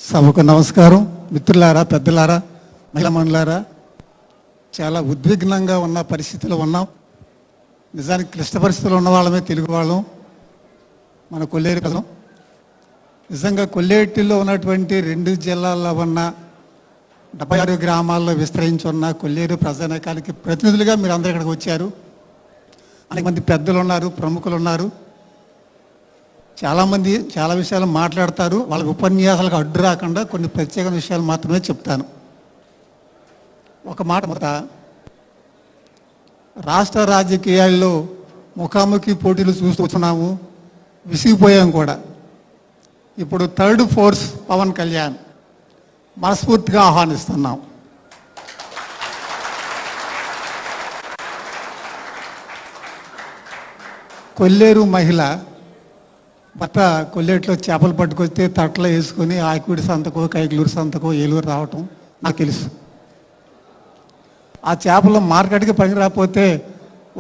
సభకు నమస్కారం. మిత్రులారా, పెద్దలారా, మహిళా మనులారా, చాలా ఉద్విగ్నంగా ఉన్న పరిస్థితిలో ఉన్నాం. నిజానికి క్లిష్ట పరిస్థితుల్లో ఉన్న వాళ్ళమే తెలుగు వాళ్ళం, మన కొల్లేరు ప్రజలు. నిజంగా కొల్లేటిలో ఉన్నటువంటి 2 జిల్లాల్లో ఉన్న 76 గ్రామాల్లో విస్తరించి ఉన్న కొల్లేరు ప్రజానీకానికి ప్రతినిధులుగా మీరు అందరూ ఇక్కడికి వచ్చారు. అనేక మంది పెద్దలు ఉన్నారు, ప్రముఖులు ఉన్నారు. చాలామంది చాలా విషయాలు మాట్లాడతారు. వాళ్ళ ఉపన్యాసాలకు అడ్డు రాకుండా కొన్ని ప్రత్యేక విషయాలు మాత్రమే చెప్తాను. ఒక మాట మొదట, రాష్ట్ర రాజకీయాల్లో ముఖాముఖి పోటీలు చూస్తున్నాము, విసిగిపోయాం కూడా. ఇప్పుడు థర్డ్ ఫోర్స్ పవన్ కళ్యాణ్ మనస్ఫూర్తిగా ఆహ్వానిస్తున్నాం. కొల్లేరు మహిళ భర్త కొల్లేట్లో చేపలు పట్టుకొస్తే తట్టలో వేసుకొని ఆకివీడి సంతకో, కైకలూరు సంతకో, ఏలూరు రావటం నాకు తెలుసు. ఆ చేపలు మార్కెట్కి పనికి రాకపోతే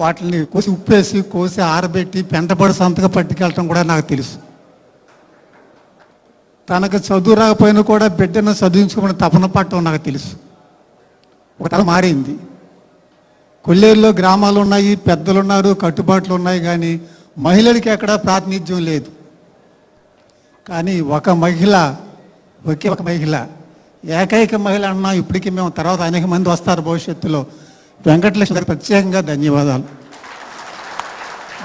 వాటిని కోసి ఉప్పేసి కోసి ఆరబెట్టి పెంటపడి సంతకం పట్టుకెళ్ళటం కూడా నాకు తెలుసు. తనకు చదువు రాకపోయినా కూడా బిడ్డను చదివించుకోమని తపన పట్టడం నాకు తెలుసు. ఒక తల మారింది. కొల్లేరులో గ్రామాలు ఉన్నాయి, పెద్దలు ఉన్నారు, కట్టుబాట్లు ఉన్నాయి, కానీ మహిళలకి ఎక్కడా ప్రాతినిధ్యం లేదు. కానీ ఒక మహిళ, ఒకే ఒక మహిళ, ఏకైక మహిళ అన్నా ఇప్పటికీ మేము తర్వాత అనేక మంది వస్తారు భవిష్యత్తులో. వెంకటలక్ష్మి గారికి ప్రత్యేకంగా ధన్యవాదాలు.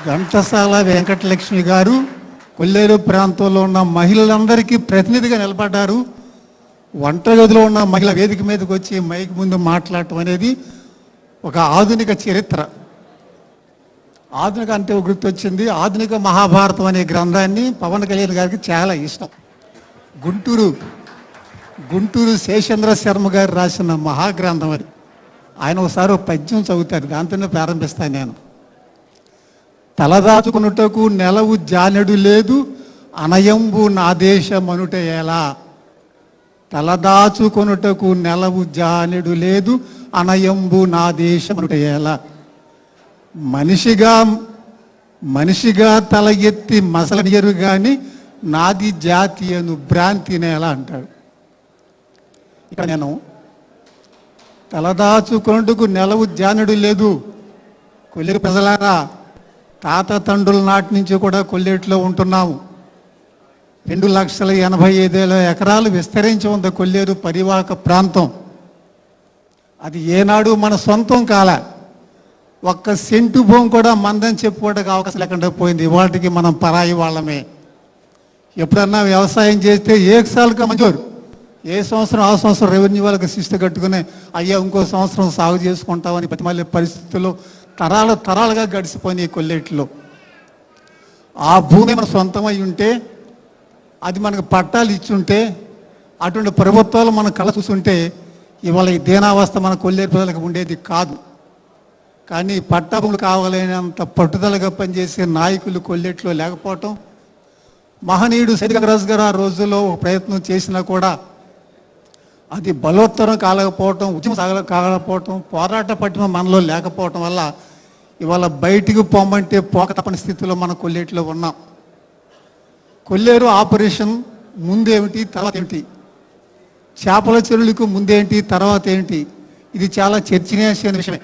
ఘంటసాల వెంకటలక్ష్మి గారు కొల్లేరు ప్రాంతంలో ఉన్న మహిళలందరికీ ప్రతినిధిగా నిలబడ్డారు. వంటగదిలో ఉన్న మహిళ వేదిక మీదకి వచ్చి మైక్ ముందు మాట్లాడటం అనేది ఒక ఆధునిక చరిత్ర. ఆధునిక అంటే గుర్తొచ్చింది, ఆధునిక మహాభారతం అనే గ్రంథాన్ని పవన్ కళ్యాణ్ గారికి చాలా ఇష్టం. గుంటూరు శేషేంద్ర శర్మ గారు రాసిన మహాగ్రంథం అది. ఆయన ఒకసారి ఒక పద్యం చదువుతారు, దాంతోనే ప్రారంభిస్తాను నేను. తలదాచుకున్నటకు నెలవు జానెడు లేదు, అనయంబు నా దేశమనుట ఎలా. తలదాచుకొనుటకు నెలవు జానెడు లేదు, అనయంబు నా దేశమనుట ఎలా. మనిషిగా తల ఎత్తి మసలనియరు కానీ నాది జాతీయను భ్రాంతి నేల అంటాడు. ఇక్కడ నేను తలదాచుకొనుటకు నెలవు జానెడు లేదు. కొల్లేరు ప్రజలారా, తాత తండ్రుల నాటి నుంచి కూడా కొల్లేటిలో ఉంటున్నాము. 2,85,000 ఎకరాలు విస్తరించి ఉంది కొల్లేరు పరివాహక ప్రాంతం. అది ఏనాడు మన సొంతం కాల. ఒక్క సెంటు భూమి కూడా మందని చెప్పుకోవడానికి అవకాశం లేకుండా పోయింది. వాటికి మనం పరాయి వాళ్ళమే. ఎప్పుడన్నా వ్యవసాయం చేస్తే ఏకసాలుగా మంజూరు, ఏ సంవత్సరం ఆ సంవత్సరం రెవెన్యూ వాళ్ళకి శిస్తు కట్టుకుని అయ్యా ఇంకో సంవత్సరం సాగు చేసుకుంటామని బతిమాలే పరిస్థితుల్లో తరాలుగా గడిచిపోయినాయి కొల్లేటిలో. ఆ భూమి మన సొంతమై ఉంటే, అది మనకు పట్టాలు ఇచ్చుంటే, అటువంటి ప్రభుత్వాలు మనం కళ చూస్తుంటే ఇవాళ ఈ దీనావస్థ మన కొల్లేరు ప్రజలకు ఉండేది కాదు. కానీ పట్టాభూములు కావాలనేంత పట్టుదలగా పనిచేసే నాయకులు కొల్లేట్లో లేకపోవటం, మహనీయుడు సైదిగరాజు గారు ఆ రోజుల్లో ఒక ప్రయత్నం చేసినా కూడా అది బలోత్తరం కాలేకపోవటం, ఉద్యమం కాలేకపోవటం, పోరాట పట్టిమ మనలో లేకపోవటం వల్ల ఇవాళ బయటికి పొమ్మంటే పోక తప్పని స్థితిలో మనం కొల్లేటిలో ఉన్నాం. కొల్లేరు ఆపరేషన్ ముందేమిటి, తర్వాత ఏమిటి, చేపల చెరువులకు ముందేంటి, తర్వాత ఏంటి, ఇది చాలా చర్చనీయాంశమైన విషయమే.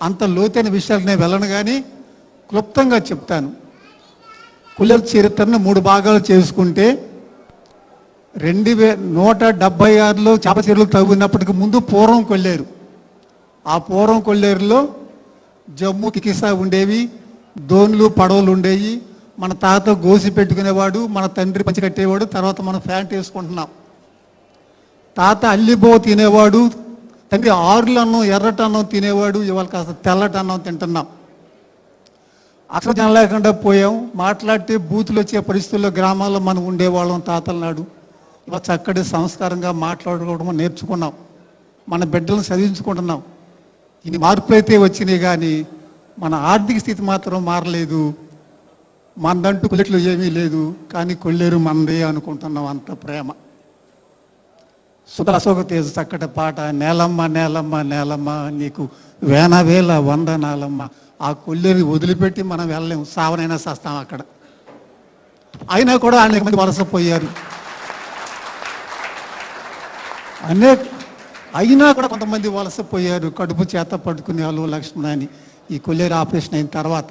అంత లోతైన విషయాలు నేను వెళ్ళను, కానీ క్లుప్తంగా చెప్తాను. కొల్లేరు చరిత్రను 3 భాగాలు చేసుకుంటే 2176లో చేపల చెరువులు తవ్వినప్పటికి ముందు పూర్వం కొల్లేరు. ఆ పూర్వం కొల్లేరులో జమ్ము కికిసా ఉండేవి, దోన్లు పడవలు ఉండేవి. మన తాత గోసి పెట్టుకునేవాడు, మన తండ్రి పంచి కట్టేవాడు, తర్వాత మనం ప్యాంట్ వేసుకుంటున్నాం. తాత అల్లిబో తినేవాడు, తండ్రి ఆరులన్నం ఎర్రటన్నం తినేవాడు, ఇవాళ కాస్త తెల్లటన్నం తింటున్నాం. అసలు జనం లేకుండా పోయాం. మాట్లాడితే బూతులు వచ్చే పరిస్థితుల్లో గ్రామాల్లో మనం ఉండేవాళ్ళం తాతల నాడు. ఇవాళ చక్కటి సంస్కారంగా మాట్లాడుకోవడం నేర్చుకున్నాం, మన బిడ్డలను చదివించుకుంటున్నాం. ఇది మార్పులు అయితే వచ్చినాయి, కానీ మన ఆర్థిక స్థితి మాత్రం మారలేదు. మనదంటూ కొల్లేట్లో ఏమీ లేదు, కానీ కొల్లేరు మనదే అనుకుంటున్నాం. అంత ప్రేమ. సుధ అశోక తేజ చక్కటి పాట, నేలమ్మ నేలమ్మ నేలమ్మ నీకు వేల వందనాలమ్మ. ఆ కొల్లేరు వదిలిపెట్టి మనం వెళ్ళలేము, సావనైనా సస్తాం అక్కడ. అయినా కూడా అనేక మంది వలసపోయారు. అనేక అయినా కూడా కొంతమంది వలసపోయారు, కడుపు చేత పట్టుకునే వాళ్ళు లక్ష్మణ అని. ఈ కొల్లేరు ఆపరేషన్ అయిన తర్వాత,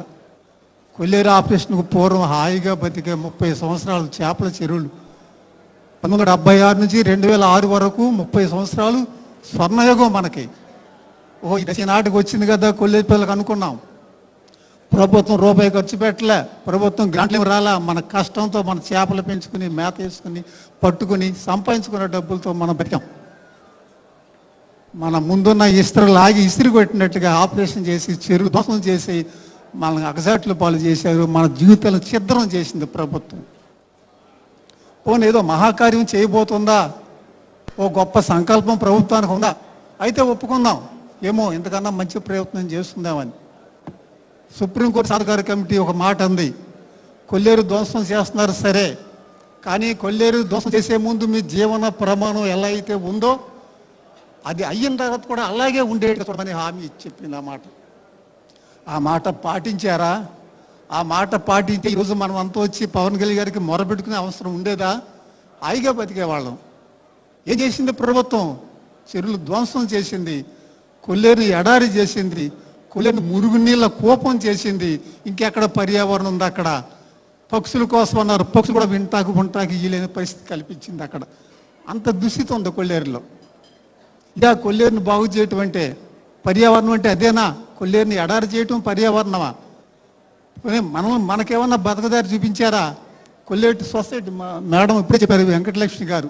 కొల్లేరు ఆపరేషన్కు పూర్వం హాయిగా బతికే 30 సంవత్సరాలు చేపల చెరువులు 1976 నుంచి 2006 వరకు 30 సంవత్సరాలు స్వర్ణయుగం మనకి. ఈ దశ నాటికి వచ్చింది కదా కొల్లేరు పిల్లలకు అనుకున్నాం. ప్రభుత్వం రూపాయి ఖర్చు పెట్టలే, ప్రభుత్వం గ్రాంట్లు రాలా. మన కష్టంతో మన చేపలు పెంచుకుని మేత వేసుకుని పట్టుకుని సంపాదించుకున్న డబ్బులతో మనం బతికాం. మన ముందున్న ఇస్త్రలాగి ఇస్త్రీ కొట్టినట్టుగా ఆపరేషన్ చేసి చెరువు ధ్వంసం చేసి మనల్ని అగసాట్లు పాలు చేశారు. మన జీవితాలను ఛిద్రం చేసింది ప్రభుత్వం. పోనీ ఏదో మహాకార్యం చేయబోతుందా, ఓ గొప్ప సంకల్పం ప్రభుత్వానికి ఉందా, అయితే ఒప్పుకుందాం, ఏమో ఇంతకన్నా మంచి ప్రయత్నం చేస్తుందామని. సుప్రీంకోర్టు సహకార కమిటీ ఒక మాట అంది, కొల్లేరు ధ్వంసం చేస్తున్నారు సరే, కానీ కొల్లేరు ధ్వంసం చేసే ముందు మీ జీవన ప్రమాణం ఎలా అయితే ఉందో అది అయిన తర్వాత కూడా అలాగే ఉండేటని హామీ చెప్పింది. ఆ మాట పాటించారా? ఆ మాట పాటించి ఈరోజు మనం అంతా వచ్చి పవన్ కళ్యాణ్ గారికి మొరపెట్టుకునే అవసరం ఉండేదా? హాయిగా బతికేవాళ్ళం. ఏం చేసింది ప్రభుత్వం? చెరువులు ధ్వంసం చేసింది, కొల్లేరుని ఎడారి చేసింది, కొల్లేరుని మురుగునీళ్ళ కోపం చేసింది. ఇంకెక్కడ పర్యావరణం ఉంది అక్కడ? పక్షుల కోసం అన్నారు, పక్షులు కూడా వింటాకు ఇయ్యలేని పరిస్థితి కల్పించింది అక్కడ. అంత దుస్థితి ఉంది కొల్లేరులో. ఇదా కొల్లేరుని బాగు చేయటం అంటే? పర్యావరణం అంటే అదేనా? కొల్లేరుని ఎడారి చేయటం పర్యావరణమా? మనకేమన్నా బతకదారి చూపించారా? కొల్లేరు సొసైటీ మేడం ఇప్పుడే చెప్పారు వెంకటలక్ష్మి గారు,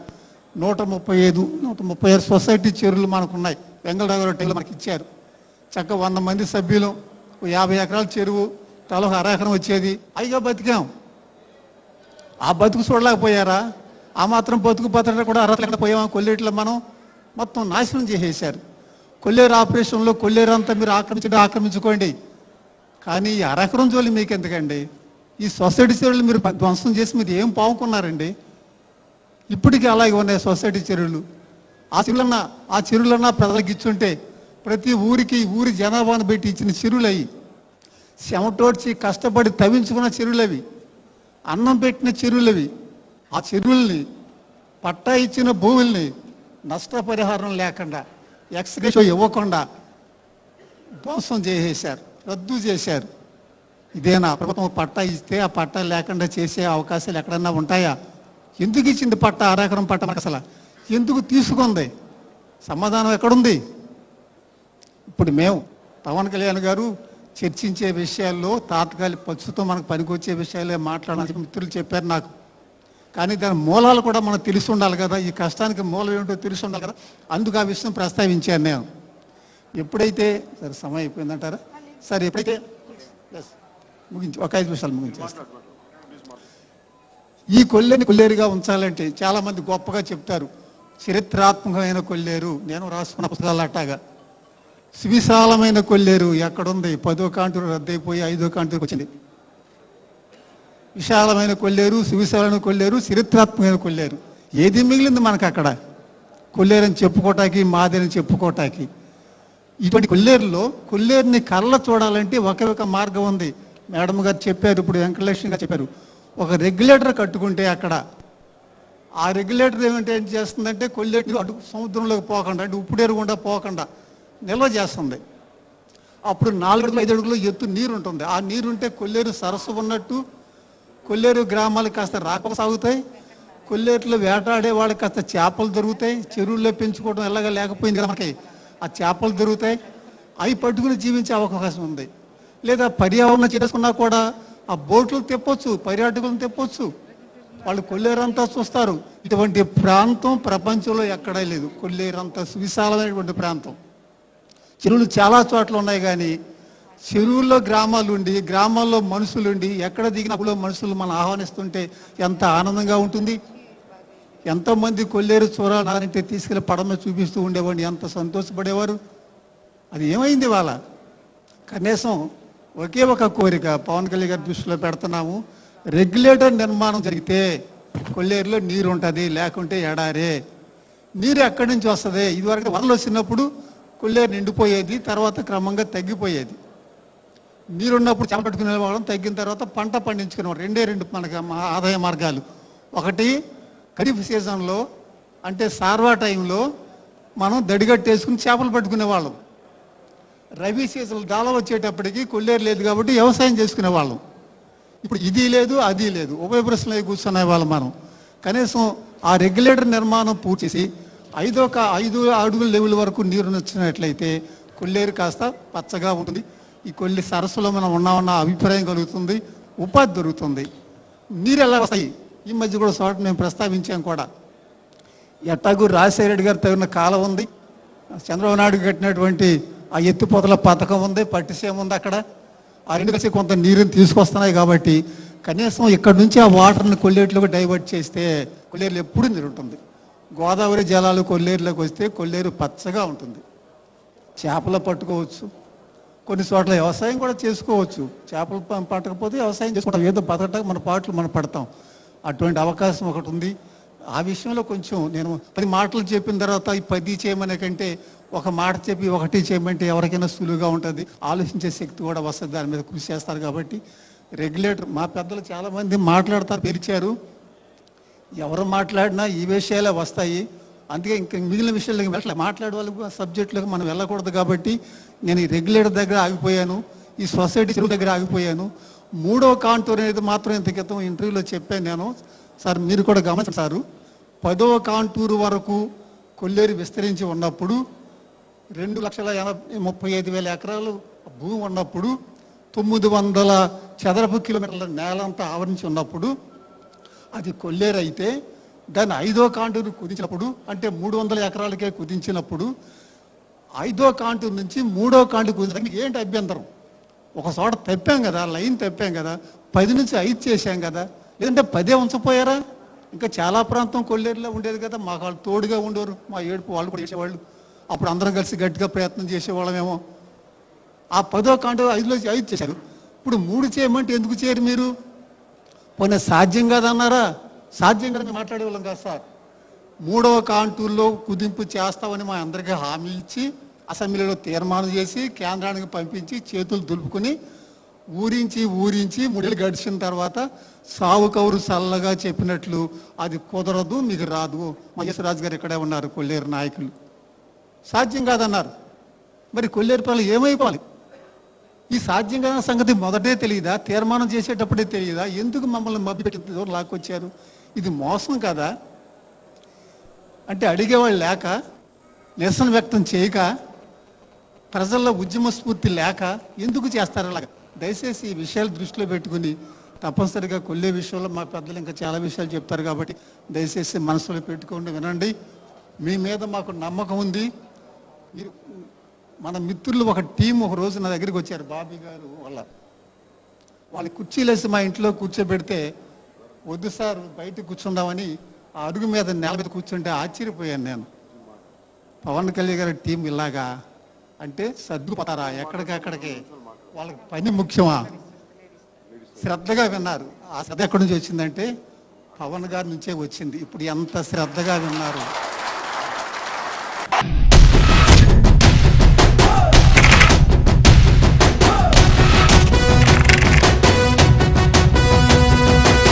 136 సొసైటీ చెరువులు మనకున్నాయి. వెంగళరావు మనకి ఇచ్చారు. చక్కగా 100 మంది సభ్యులు, 50 ఎకరాల చెరువు, తల 1/2 ఎకరం వచ్చేది. అయిగా బతికాం. ఆ బతుకు చూడలేకపోయారా? ఆ మాత్రం బతుకు పత్రాలు కూడా అర్హత లేకుండా పోయామా? కొల్లేరులో మనం మొత్తం నాశనం చేసేశారు. కొల్లేరు ఆపరేషన్లో కొల్లేరు అంతా మీరు ఆక్రమించుకోండి, కానీ ఈ 1/2 ఎకరం జోలి మీకు ఎందుకండి? ఈ సొసైటీ చెరువులు మీరు ధ్వంసం చేసి మీరు ఏం పావుకున్నారండి? ఇప్పటికీ అలాగే ఉన్నాయి సొసైటీ చెరువులు. ఆ చెరువులన్నా ప్రజలకు ఇచ్చుంటే, ప్రతి ఊరి జనాభాను పెట్టి ఇచ్చిన చెరువులు అవి, చెమటోడ్చి కష్టపడి తవ్వించుకున్న చెరువులు అవి, అన్నం పెట్టిన చెరువులు అవి. ఆ చెరువుల్ని, పట్టా ఇచ్చిన భూముల్ని నష్టపరిహారం లేకుండా, ఎక్స్గ్రేషో ఇవ్వకుండా ధ్వంసం చేసేశారు, రద్దు చేశారు. ఇదేనా ప్రభుత్వం? పట్టా ఇస్తే ఆ పట్టా లేకుండా చేసే అవకాశాలు ఎక్కడన్నా ఉంటాయా? ఎందుకు ఇచ్చింది పట్టా? 1/2 ఎకరం పట్టా మనకు అసలు ఎందుకు తీసుకుంది? సమాధానం ఎక్కడుంది? ఇప్పుడు మేము పవన్ కళ్యాణ్ గారు చర్చించే విషయాల్లో తాత్కాలిక ప్రస్తుతం మనకు పనికొచ్చే విషయాలే మాట్లాడాలని మిత్రులు చెప్పారు నాకు. కానీ దాని మూలాలు కూడా మనకు తెలిసి ఉండాలి కదా, ఈ కష్టానికి మూలం ఏమిటో తెలిసి ఉండాలి కదా. అందుకు ఆ విషయం ప్రస్తావించాను నేను. ఎప్పుడైతే సరే సమయం అయిపోయిందంటారా? సరే, ఎప్పుడైతే ఒక 5 నిమిషాలు ముగించేస్తాను. ఈ కొల్లేరుగా ఉంచాలంటే చాలామంది గొప్పగా చెప్తారు, చరిత్రాత్మకమైన కొల్లేరు. నేను రాసుకున్న పుస్తకాలు అట్టాగా సువిశాలమైన కొల్లేరు ఎక్కడుంది? 10వ కాంటూరు రద్దయిపోయి 5వ కాంటూరుకి వచ్చింది. విశాలమైన కొల్లేరు, సువిశాలమైన కొల్లేరు, చరిత్రాత్మకమైన కొల్లేరు. ఏది మిగిలింది మనకు అక్కడ? కొల్లేరని చెప్పుకోవటానికి, మాదని చెప్పుకోవటానికి. ఇటువంటి కొల్లేరుని కళ్ళ చూడాలంటే ఒక మార్గం ఉంది. మేడం గారు చెప్పారు, ఇప్పుడు వెంకటలక్ష్మి గారు చెప్పారు, ఒక రెగ్యులేటర్ కట్టుకుంటే అక్కడ ఆ రెగ్యులేటర్ ఏం చేస్తుందంటే కొల్లేరు అటు సముద్రంలోకి పోకుండా, అంటే ఉప్పుడేరు గుండా పోకుండా నిల్వ చేస్తుంది. అప్పుడు 4 అడుగులు 5 అడుగులు ఎత్తు నీరు ఉంటుంది. ఆ నీరుంటే కొల్లేరు సరస్సు ఉన్నట్టు కొల్లేరు గ్రామాలకు కాస్త రాక సాగుతాయి. కొల్లేరులో వేటాడే వాళ్ళకి కాస్త చేపలు దొరుకుతాయి. చెరువుల్లో పెంచుకోవడం ఎలాగా లేకపోయింది కదా మనకి, ఆ చేపలు దొరుకుతాయి. అవి పట్టుకుని జీవించే అవకాశం ఉంది. లేదా పర్యావరణం చేసుకున్నా కూడా ఆ బోట్లు తెప్పొచ్చు, పర్యాటకులను తెప్పొచ్చు, వాళ్ళు కొల్లేరంతా చూస్తారు. ఇటువంటి ప్రాంతం ప్రపంచంలో ఎక్కడా లేదు. కొల్లేరంతా విశాలమైనటువంటి ప్రాంతం. చెరువులు చాలా చోట్ల ఉన్నాయి, కానీ చెరువుల్లో గ్రామాలు ఉండి, గ్రామాల్లో మనుషులుండి, ఎక్కడ దిగినప్పుడు మనుషులు మనం ఆహ్వానిస్తుంటే ఎంత ఆనందంగా ఉంటుంది. ఎంతోమంది కొల్లేరు చూడాలంటే తీసుకెళ్ళి పడమ చూపిస్తూ ఉండేవాడిని, ఎంత సంతోషపడేవారు. అది ఏమైంది వాళ్ళ? కనీసం ఒకే ఒక కోరిక పవన్ కళ్యాణ్ గారి దృష్టిలో పెడుతున్నాము, రెగ్యులేటర్ నిర్మాణం జరిగితే కొల్లేరులో నీరు ఉంటుంది, లేకుంటే ఎడారే. నీరు ఎక్కడి నుంచి వస్తుంది? ఇదివరకు వరదలు వచ్చినప్పుడు కొల్లేరు నిండిపోయేది, తర్వాత క్రమంగా తగ్గిపోయేది. నీరున్నప్పుడు చేప పట్టుకునే వాళ్ళం, తగ్గిన తర్వాత పంట పండించుకునేవాడు. 2 మనకి ఆదాయ మార్గాలు. ఒకటి ఖరీఫ్ సీజన్లో, అంటే సార్వా టైంలో మనం దడిగట్టేసుకుని చేపలు పట్టుకునేవాళ్ళం. రబీ సీజన్ దాళ వచ్చేటప్పటికి కొల్లేరు లేదు కాబట్టి వ్యవసాయం చేసుకునేవాళ్ళం. ఇప్పుడు ఇది లేదు, అది లేదు, ఉభయ ప్రశ్నలు కూర్చునే వాళ్ళం మనం. కనీసం ఆ రెగ్యులేటర్ నిర్మాణం పూర్తి చేసి 5 అడుగుల లెవెల్ వరకు నీరు వచ్చినట్లయితే కొల్లేరు కాస్త పచ్చగా ఉంటుంది. ఈ కొల్లి సరస్సులో మనం ఉన్నామన్న అభిప్రాయం కలుగుతుంది, ఉపాధి దొరుకుతుంది. నీరు ఎలా వస్తాయి? ఈ మధ్య కూడా చోట మేము ప్రస్తావించాం కూడా. ఎట్టాగు రాజశేఖర రెడ్డి గారు తగిన కాలం ఉంది, చంద్రబాబు నాయుడు కట్టినటువంటి ఆ ఎత్తిపోతల పథకం ఉంది, పట్టిసీమ ఉంది. అక్కడ ఆ రెండు కలిసి కొంత నీరుని తీసుకొస్తున్నాయి కాబట్టి కనీసం ఇక్కడ నుంచి ఆ వాటర్ని కొల్లేరులోకి డైవర్ట్ చేస్తే కొల్లేరులో ఎప్పుడు నీరు ఉంటుంది. గోదావరి జలాలు కొల్లేరులోకి వస్తే కొల్లేరు పచ్చగా ఉంటుంది. చేపలు పట్టుకోవచ్చు, కొన్ని చోట్ల వ్యవసాయం కూడా చేసుకోవచ్చు. చేపలు పట్టకపోతే వ్యవసాయం చేసుకుంటాం, ఏదో బతకటం మన పాటలు మనం పడతాం. అటువంటి అవకాశం ఒకటి ఉంది. ఆ విషయంలో కొంచెం నేను 10 మాటలు చెప్పిన తర్వాత ఈ 10 చేయమనే కంటే ఒక మాట చెప్పి 1 చేయమంటే ఎవరికైనా సులువుగా ఉంటుంది, ఆలోచించే శక్తి కూడా వస్తుంది, దాని మీద కృషి చేస్తారు. కాబట్టి రెగ్యులేటర్ మా పెద్దలు చాలామంది మాట్లాడతారు, పిలిచారు. ఎవరు మాట్లాడినా ఈ విషయాలే వస్తాయి. అందుకే ఇంకా మిగిలిన విషయాలకి వెళ్ళలే, మాట్లాడే వాళ్ళకి సబ్జెక్టులకు మనం వెళ్ళకూడదు. కాబట్టి నేను ఈ రెగ్యులేటర్ దగ్గర ఆగిపోయాను, ఈ సొసైటీ చెరువు దగ్గర ఆగిపోయాను. 3వ కాంటూర్ అనేది మాత్రం ఇంత క్రితం ఇంటర్వ్యూలో చెప్పాను నేను. సార్ మీరు కూడా గమనించారు, 10వ కాంటూరు వరకు కొల్లేరు విస్తరించి ఉన్నప్పుడు 2,35,000 ఎకరాలు భూమి ఉన్నప్పుడు 900 చదరపు కిలోమీటర్ల నేలంతా ఆవరించి ఉన్నప్పుడు అది కొల్లేరు అయితే దాన్ని 5వ కాంటూరు కుదించినప్పుడు, అంటే 300 ఎకరాలకే కుదించినప్పుడు 5వ కాంటూరు నుంచి 3వ కాంటూరు కుదించడానికి ఏంటి అభ్యంతరం? ఒక చోట తప్పాం కదా, లైన్ తప్పాం కదా, 10 నుంచి 5 చేశాం కదా, లేదంటే 10 ఉంచపోయారా? ఇంకా చాలా ప్రాంతం కొల్లేరులో ఉండేది కదా, మాకు వాళ్ళు తోడుగా ఉండేవారు, మా ఏడుపు వాళ్ళు కూడా చేసేవాళ్ళు. అప్పుడు అందరం కలిసి గట్టిగా ప్రయత్నం చేసేవాళ్ళమేమో. ఆ 10వ కాంటూరు 5లోంచి 5 చేశారు. ఇప్పుడు 3 చేయమంటే ఎందుకు చేయరు మీరు? పోనీ సాధ్యం కాదన్నారా? సాధ్యం కదా మాట్లాడేవాళ్ళం కాదు సార్. 3వ కాంటూరులో కుదింపు చేస్తామని మా అందరికీ హామీ ఇచ్చి అసెంబ్లీలో తీర్మానం చేసి కేంద్రానికి పంపించి చేతులు దులుపుకుని ఊరించి 3 ఏళ్ళు గడిచిన తర్వాత సావు కౌరు చల్లగా చెప్పినట్లు అది కుదరదు, మీకు రాదు. మహేశ్వరరాజు గారు ఇక్కడే ఉన్నారు, కొల్లేరు నాయకులు. సాధ్యం కాదన్నారు. మరి కొల్లేరు ప్రజలు ఏమైపోవాలి? ఈ సాధ్యం కాదన్న సంగతి మొదటే తెలియదా? తీర్మానం చేసేటప్పుడే తెలియదా? ఎందుకు మమ్మల్ని మభ్యపెట్టి లాక్కొచ్చారు? ఇది మోసం కదా? అంటే అడిగేవాళ్ళు లేక, నిరసన వ్యక్తం చేయక, ప్రజల్లో ఉద్యమ స్ఫూర్తి లేక ఎందుకు చేస్తారు అలాగా? దయచేసి ఈ విషయాలు దృష్టిలో పెట్టుకుని తప్పనిసరిగా కొల్లేరు విషయంలో మా పెద్దలు ఇంకా చాలా విషయాలు చెప్తారు కాబట్టి దయచేసి మనసులో పెట్టుకోండి, వినండి. మీ మీద మాకు నమ్మకం ఉంది. మన మిత్రులు ఒక టీం ఒక రోజు నా దగ్గరికి వచ్చారు, బాబీ గారు వాళ్ళ కుర్చీలేసి మా ఇంట్లో కూర్చోబెడితే వద్దు సార్ బయట కూర్చుందామని ఆ అడుగు మీద నేల మీద కూర్చుంటే ఆశ్చర్యపోయాను నేను. పవన్ కళ్యాణ్ గారి టీం ఇలాగా అంటే సర్దుకుపోతారా? ఎక్కడికక్కడికి వాళ్ళకి పని ముఖ్యమా? శ్రద్ధగా విన్నారు. ఆ శ్రద్ధ ఎక్కడి నుంచి వచ్చిందంటే పవన్ గారి నుంచే వచ్చింది. ఇప్పుడు ఎంత శ్రద్ధగా విన్నారు.